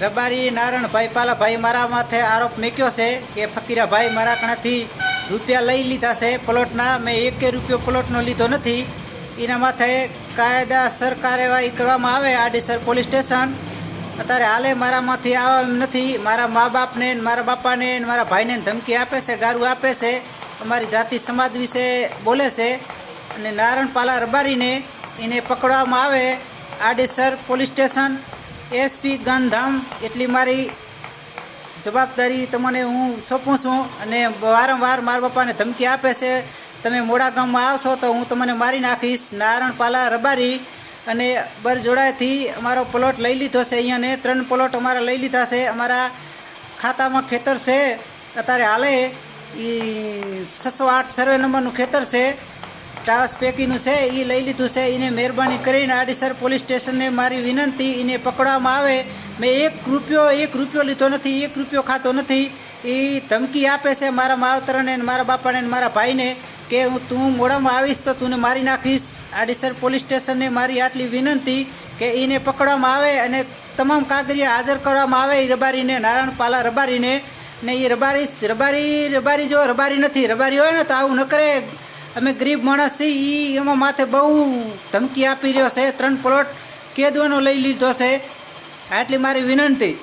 રબારી નારણભાઈ પાલાભાઈ મારા માથે આરોપ મૂક્યો છે કે ફકીરાભાઈ મારા કણાથી રૂપિયા લઈ લીધા છે પ્લોટના. મેં એક રૂપિયો પ્લોટનો લીધો નથી. એના માથે કાયદાસર કાર્યવાહી કરવામાં આવે. આડીસર પોલીસ સ્ટેશન અત્યારે હાલે મારામાંથી આવવા એમ નથી. મારા મા બાપને મારા બાપાને મારા ભાઈને ધમકી આપે છે, ગારું આપે છે, અમારી જાતિ સમાજ વિશે બોલે છે. અને નારણપાલા રબારીને એને પકડવામાં આવે. Adesar police station SP Gandhidham એટલી મારી જવાબદારી તમને હું સોંપું છું. અને વારંવાર મારા બાપાને ધમકી આપે છે, તમે મોડા ગામમાં આવશો તો હું તમને મારી નાખીશ. નારણપાલા રબારી અને બરજોડાથી અમારો પ્લોટ લઈ લીધો છે. અહીંયાને 3 પ્લોટ અમારા લઈ લીધા છે. અમારા ખાતામાં ખેતર છે અત્યારે હાલે એ 608 સર્વે નંબરનું ખેતર છે, ટાવસ પૈકીનું છે, એ લઈ લીધું છે. એને મહેરબાની કરીને આડીસર પોલીસ સ્ટેશનને મારી વિનંતી, એને પકડવામાં આવે. મેં એક રૂપિયો લીધો નથી, 1 રૂપિયો ખાતો નથી. એ ધમકી આપે છે મારા માવતરને, મારા બાપાને, મારા ભાઈને કે તું મોડામાં આવીશ તો તું મારી નાખીશ. આડીસર પોલીસ સ્ટેશનને મારી આટલી વિનંતી કે એને પકડવામાં આવે અને તમામ કાગળિયા હાજર કરવામાં આવે. એ રબારીને, નારણપાલા રબારીને. ને એ રબારી જો રબારી નથી, રબારી હોય ને તો આવું ન કરે. અમે ગરીબ માણસ છીએ. એ એમાં માથે બહુ ધમકી આપી રહ્યો છે. 3 પ્લોટ કેદવાનો લઈ લીધો છે. આટલી મારી વિનંતી.